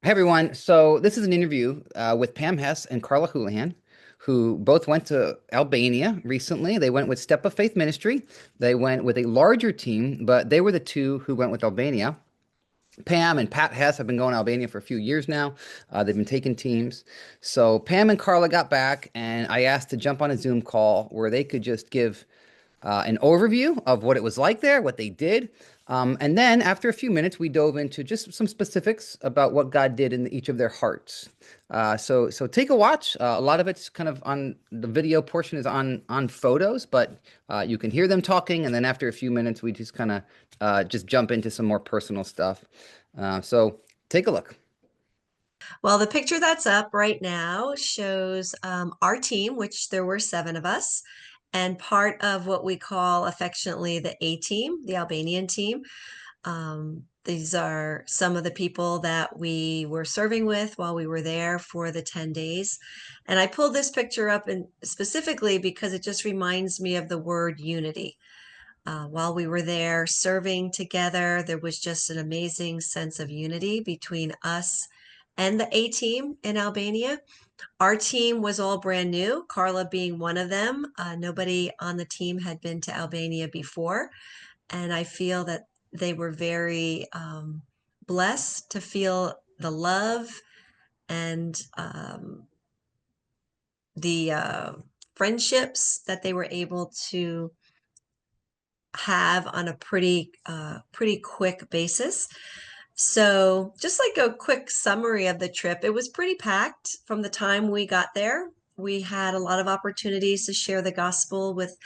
Hey everyone. So this is an interview with Pam Hess and Carla Houlihan, who both went to Albania recently. They went with Step of Faith Ministry. They went with a larger team, but they were the two who went with Albania. Pam and Pat Hess have been going to Albania for a few years now. They've been taking teams. So Pam and Carla got back, and I asked to jump on a Zoom call where they could just give an overview of what it was like there, what they did. And then after a few minutes, we dove into just some specifics about what God did in each of their hearts. So take a watch. A lot of it's kind of on the video portion is on photos, but you can hear them talking. And then after a few minutes, we just kind of just jump into some more personal stuff. So take a look. Well, the picture that's up right now shows our team, which there were seven of us, and part of what we call affectionately the A team, the Albanian team. These are some of the people that we were serving with while we were there for the 10 days. And I pulled this picture up and specifically because it just reminds me of the word unity. While we were there serving together, there was just an amazing sense of unity between us and the A team in Albania. Our team was all brand new, Carla being one of them. Nobody on the team had been to Albania before. And I feel that they were very blessed to feel the love and the friendships that they were able to have on a pretty quick basis. So just like a quick summary of the trip, it was pretty packed from the time we got there. We had a lot of opportunities to share the gospel with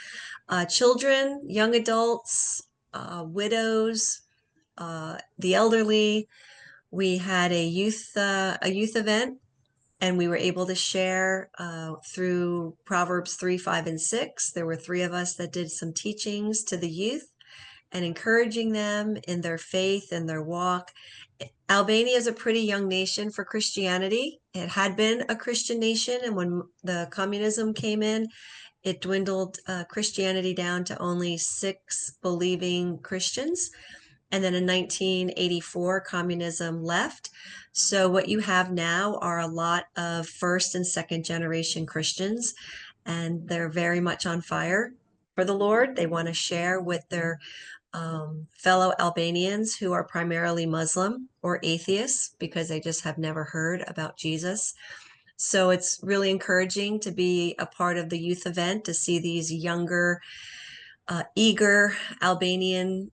children, young adults, widows, the elderly. We had a youth event, and we were able to share through Proverbs 3, 5, and 6. There were three of us that did some teachings to the youth and encouraging them in their faith and their walk. Albania is a pretty young nation for Christianity. It had been a Christian nation, and when the communism came in, it dwindled Christianity down to only six believing Christians. And then in 1984, communism left. So what you have now are a lot of first and second generation Christians, and they're very much on fire for the Lord. They want to share with their fellow Albanians who are primarily Muslim or atheists because they just have never heard about Jesus. So it's really encouraging to be a part of the youth event, to see these younger, eager Albanian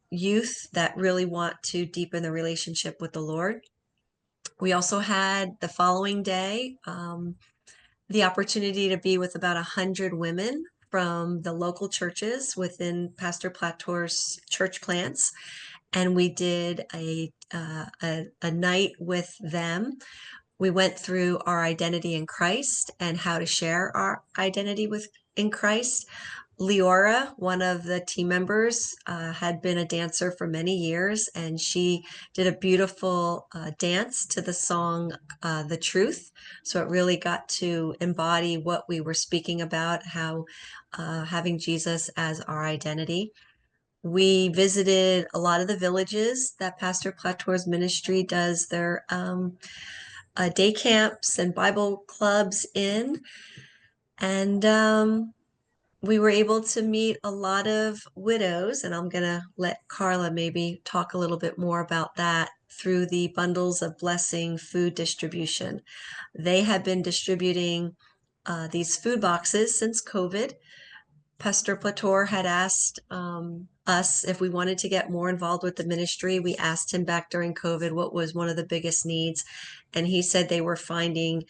youth that really want to deepen the relationship with the Lord. We also had the following day the opportunity to be with about 100 women from the local churches within Pastor Plator's church plants, and we did a night with them. We went through our identity in Christ and how to share our identity with in Christ. Leora, one of the team members, had been a dancer for many years, and she did a beautiful dance to the song The Truth. So it really got to embody what we were speaking about, how having Jesus as our identity. We visited a lot of the villages that Pastor Plateau's ministry does their day camps and Bible clubs in. And we were able to meet a lot of widows, and I'm going to let Carla maybe talk a little bit more about that through the bundles of blessing food distribution. They have been distributing these food boxes since COVID. Pastor Plator had asked us if we wanted to get more involved with the ministry. We asked him back during COVID what was one of the biggest needs, and he said they were finding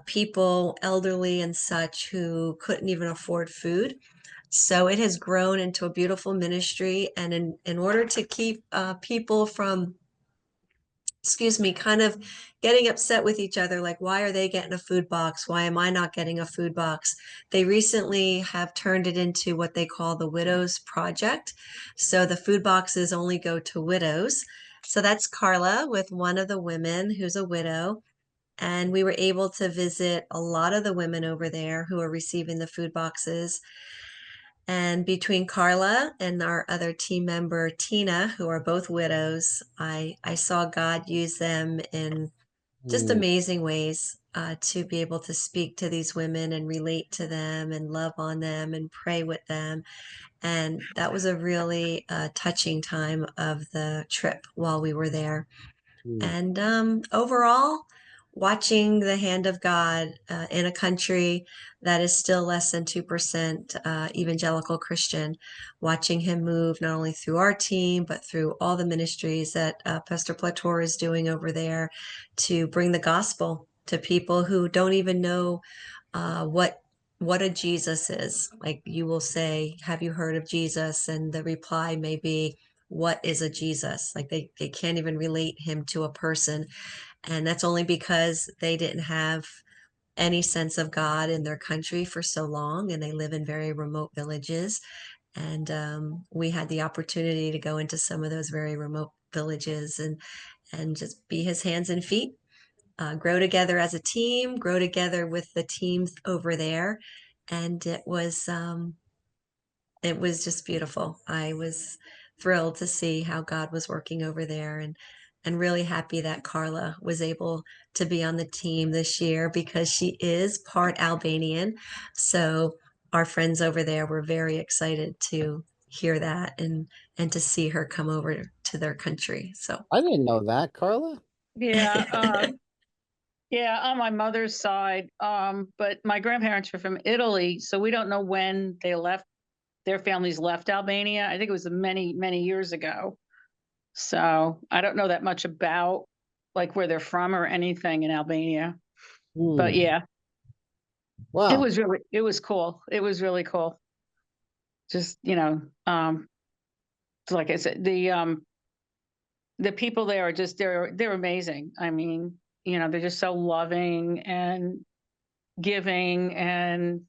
people, elderly and such, who couldn't even afford food. So it has grown into a beautiful ministry. And in order to keep people from, excuse me, kind of getting upset with each other, like, why are they getting a food box? Why am I not getting a food box? They recently have turned it into what they call the Widows Project. So the food boxes only go to widows. So that's Carla with one of the women who's a widow. And we were able to visit a lot of the women over there who are receiving the food boxes. And between Carla and our other team member, Tina, who are both widows, I saw God use them in just Mm, amazing ways to be able to speak to these women and relate to them and love on them and pray with them. And that was a really touching time of the trip while we were there. mm, And overall, watching the hand of God in a country that is still less than 2% evangelical Christian, watching him move not only through our team, but through all the ministries that Pastor Plator is doing over there to bring the gospel to people who don't even know what a Jesus is. Like you will say, "Have you heard of Jesus?" And the reply may be, "What is a Jesus?" Like they can't even relate him to a person. And that's only because they didn't have any sense of God in their country for so long, and they live in very remote villages. And we had the opportunity to go into some of those very remote villages and just be his hands and feet, grow together as a team, grow together with the teams over there. And it was just beautiful. I was thrilled to see how God was working over there and really happy that Carla was able to be on the team this year because she is part Albanian. So our friends over there were very excited to hear that and to see her come over to their country. So I didn't know that, Carla. Yeah, yeah, on my mother's side. But my grandparents were from Italy, so we don't know when they left, their families left Albania. I think it was many, many years ago. So I don't know that much about like where they're from or anything in Albania. But Hmm. yeah, Wow. it was cool. It was really cool. Just, like I said, the people there are just they're amazing. I mean, they're just so loving and giving and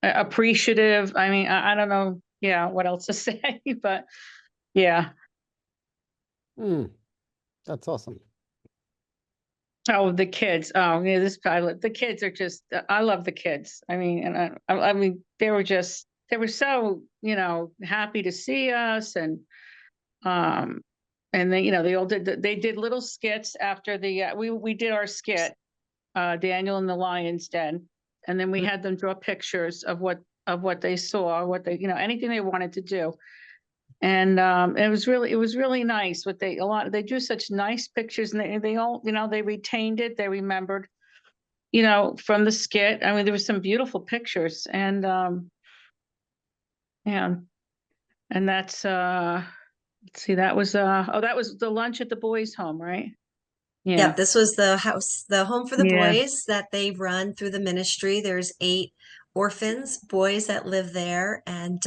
appreciative. I mean, I don't know, yeah, what else to say, but yeah. Hmm. That's awesome. Oh, the kids. Oh, yeah, this pilot. The kids are just. I love the kids. I mean, and I mean, they were so happy to see us, um, and they all they did little skits after the we did our skit, Daniel and the Lion's Den, and then we had them draw pictures of what they saw, what they anything they wanted to do. And it was really nice. What they drew such nice pictures, and they all they retained it. They remembered from the skit. I mean, there were some beautiful pictures, and yeah, and that's let's see, that was that was the lunch at the boys' home, right? Yep, Yeah, this was the house, the home for the yeah, boys that they run through the ministry. There's 8 orphans, boys that live there, and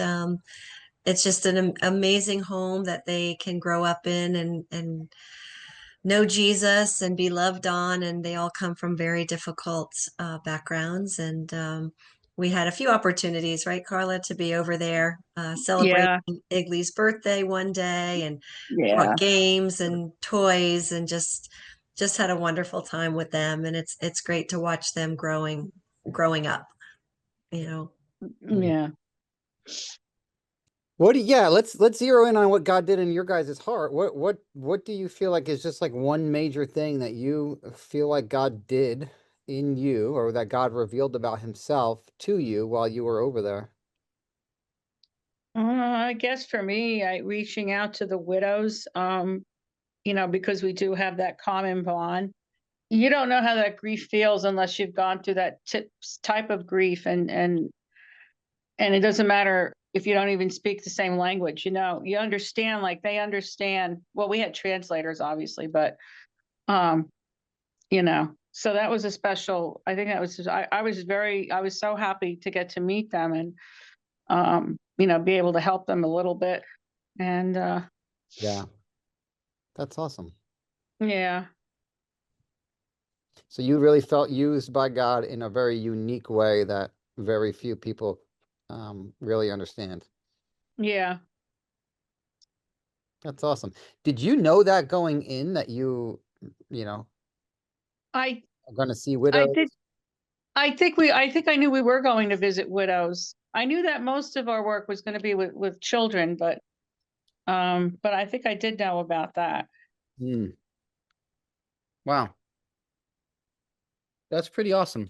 it's just an amazing home that they can grow up in and know Jesus and be loved on. And they all come from very difficult backgrounds. And we had a few opportunities, right, Carla, to be over there celebrating yeah, Igley's birthday one day and brought yeah, games and toys and just had a wonderful time with them. And it's great to watch them growing up, you know. Hmm. yeah, Yeah, let's zero in on what God did in your guys' heart. What do you feel like is just like one major thing that you feel like God did in you or that God revealed about himself to you while you were over there? I guess for me, reaching out to the widows, because we do have that common bond. You don't know how that grief feels unless you've gone through that type of grief, and it doesn't matter if you don't even speak the same language. You understand, like they understand. Well, we had translators, obviously, but um, so that was a special. I think that was. I was so happy to get to meet them and be able to help them a little bit. And Yeah, that's awesome. yeah, So you really felt used by God in a very unique way that very few people really understand. yeah. That's awesome. Did you know that going in that you know, I are going to see I widows? did. I think I knew we were going to visit widows. I knew that most of our work was going to be with children, but I think I did know about that. Hmm. Wow, that's pretty awesome.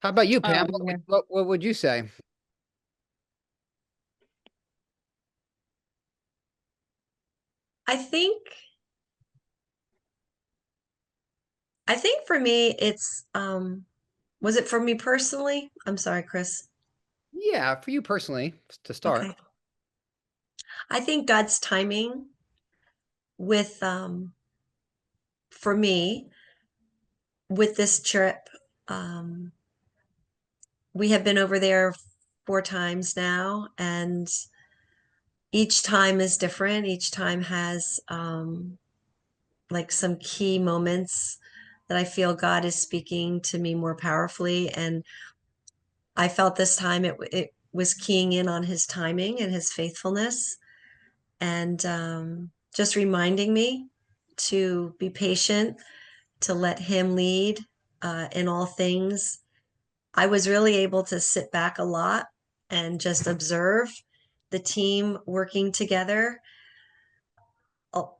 How about you, Pam? Yeah. What would you say? I think I think for me it's was it for me personally? I'm sorry, Chris. Yeah, for you personally, to start. Okay. I think God's timing with for me with this trip, um we have been over there 4 times now, and each time is different. Each time has like some key moments that I feel God is speaking to me more powerfully. And I felt this time it was keying in on his timing and his faithfulness, and just reminding me to be patient, to let him lead in all things. I was really able to sit back a lot and just observe the team working together.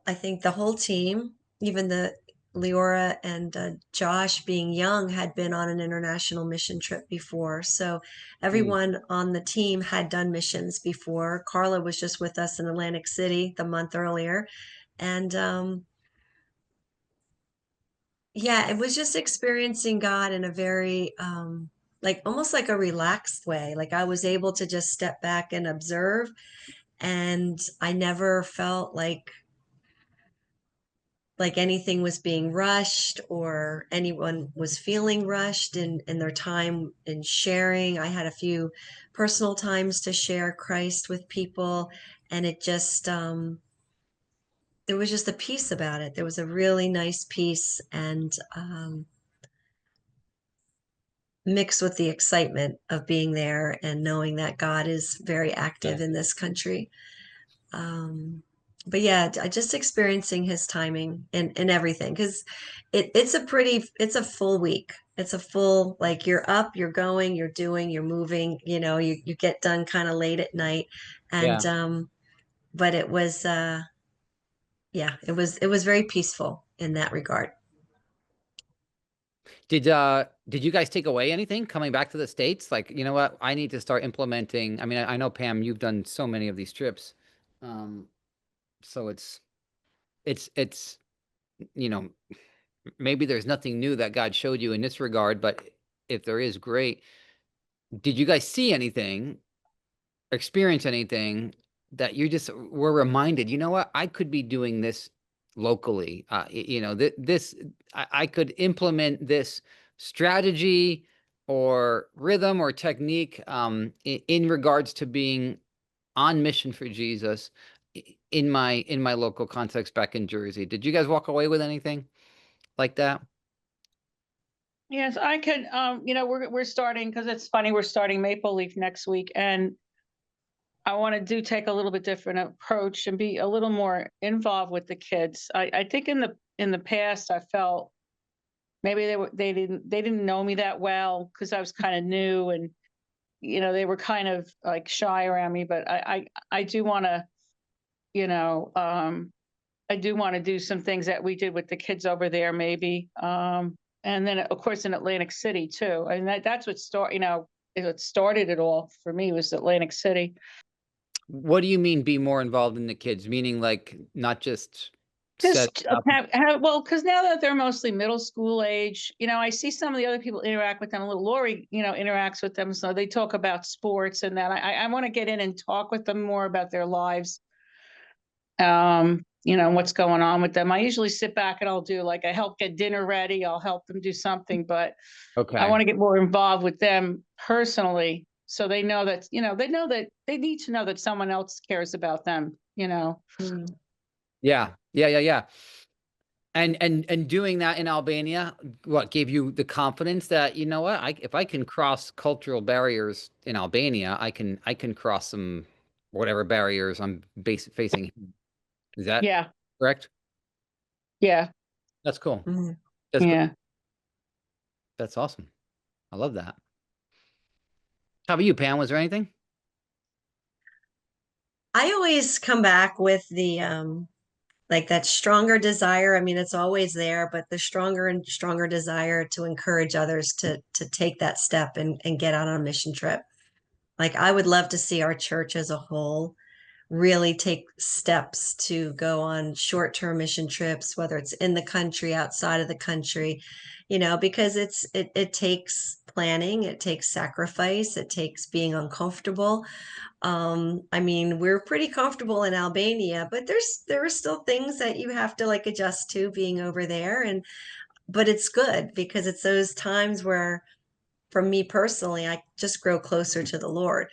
I think the whole team, even the Leora and Josh being young, had been on an international mission trip before. So Hmm. everyone on the team had done missions before. Carla was just with us in Atlantic City the month earlier. And yeah, it was just experiencing God in a very, like almost like a relaxed way. Like I was able to just step back and observe. And I never felt like anything was being rushed or anyone was feeling rushed in their time in sharing. I had a few personal times to share Christ with people, and it just there was just a peace about it. There was a really nice peace, and mixed with the excitement of being there and knowing that God is very active in this country. um but yeah, just experiencing his timing in everything, because it's a full week. It's a full, like, you're up, you're going, you're doing, you're moving, you get done kind of late at night. And Yeah. but it was yeah, it was very peaceful in that regard. Did you guys take away anything coming back to the States? Like, you know what? I need to start implementing. I mean, I know Pam, you've done so many of these trips. Um, so it's you know, maybe there's nothing new that God showed you in this regard, but if there is, great. Did you guys see anything, experience anything that you just were reminded, you know what, I could be doing this locally. This I could implement this strategy or rhythm or technique in regards to being on mission for Jesus in my local context back in Jersey. Did you guys walk away with anything like that? Yes, I could. We're starting, because it's funny. We're starting Maple Leaf next week, and I want to take a little bit different approach and be a little more involved with the kids. I think in the past I felt maybe they didn't know me that well because I was kind of new, and they were kind of like shy around me. But I do want to, you know I do want to do some things that we did with the kids over there, maybe. And then of course in Atlantic City too. And that's what started it all for me was Atlantic City. What do you mean be more involved in the kids? Meaning like not just set Just up. well, because now that they're mostly middle school age, I see some of the other people interact with them. Little Lori, interacts with them, so they talk about sports and that. I want to get in and talk with them more about their lives, what's going on with them. I usually sit back and I'll do, like, I help get dinner ready. I'll help them do something, but I Okay. want to get more involved with them personally, so they know that, they need to know that someone else cares about them. Mm. Yeah. Yeah. Yeah. Yeah. And doing that in Albania, what gave you the confidence that, you know what, if I can cross cultural barriers in Albania, I can cross some whatever barriers I'm facing. Is that Yeah, correct? yeah, That's cool. Mm. That's yeah. that's awesome. I love that. How about you, Pam? Was there anything? I always come back with the like that stronger desire. I mean, it's always there, but the stronger and stronger desire to encourage others to take that step and get out on a mission trip. Like I would love to see our church as a whole really take steps to go on short-term mission trips, whether it's in the country, outside of the country, because it takes planning, it takes sacrifice, it takes being uncomfortable. I mean, we're pretty comfortable in Albania, but there are still things that you have to like adjust to being over there. And but it's good because it's those times where, for me personally, I just grow closer to the Lord,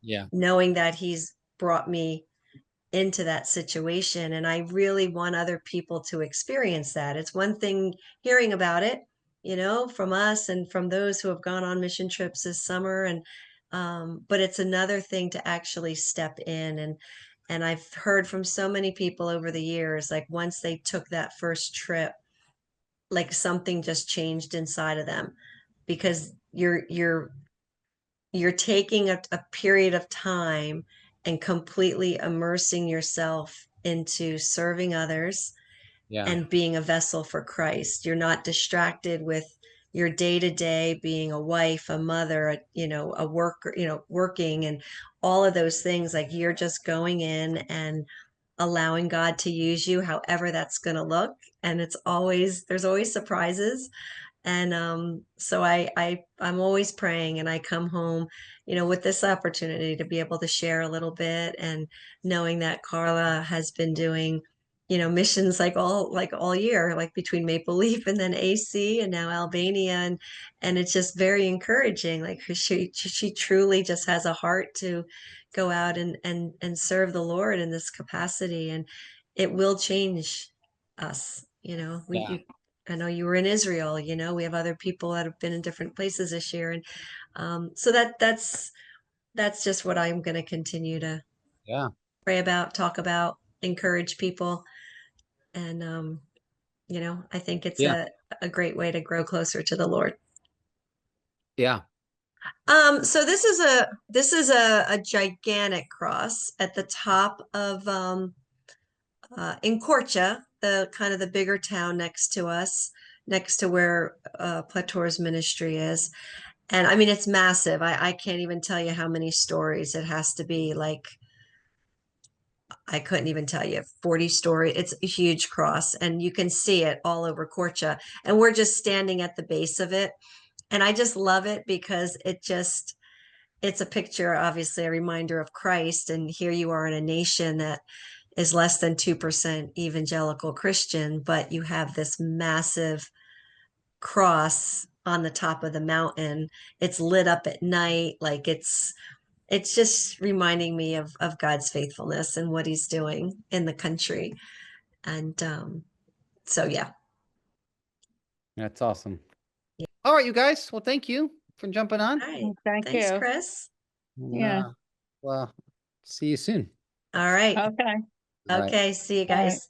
Yeah. knowing that He's brought me into that situation. And I really want other people to experience that. It's one thing hearing about it, from us and from those who have gone on mission trips this summer. But it's another thing to actually step in. And I've heard from so many people over the years, like once they took that first trip, like something just changed inside of them because you're taking a period of time and completely immersing yourself into serving others Yeah. and being a vessel for Christ. You're not distracted with your day to day being a wife, a mother, a worker, working and all of those things. Like you're just going in and allowing God to use you however that's going to look. And there's always surprises. And so I'm always praying, and I come home, with this opportunity to be able to share a little bit, and knowing that Carla has been doing, missions like all year, like between Maple Leaf and then AC and now Albania, and it's just very encouraging. Like she truly just has a heart to go out and serve the Lord in this capacity, and it will change us. Yeah. I know you were in Israel, we have other people that have been in different places this year. And so that's just what I'm going to continue to Yeah. pray about, talk about, encourage people. And, I think it's Yeah. a great way to grow closer to the Lord. Yeah. So this is a gigantic cross at the top of in Korcha, the kind of the bigger town next to us, next to where Plator's ministry is. And I mean, it's massive. I can't even tell you how many stories it has to be. Like, I couldn't even tell you 40 story. It's a huge cross, and you can see it all over Korcha. And we're just standing at the base of it. And I just love it because it's a picture, obviously, a reminder of Christ. And here you are in a nation that is less than 2% evangelical Christian, but you have this massive cross on the top of the mountain. It's lit up at night. Like it's just reminding me of God's faithfulness and what he's doing in the country. And so yeah. That's awesome. All right, you guys. Well, thank you for jumping on. All right. Thank Thanks, you. Chris. Yeah. Well, see you soon. All right. Okay. All right. Okay. See you All right. guys.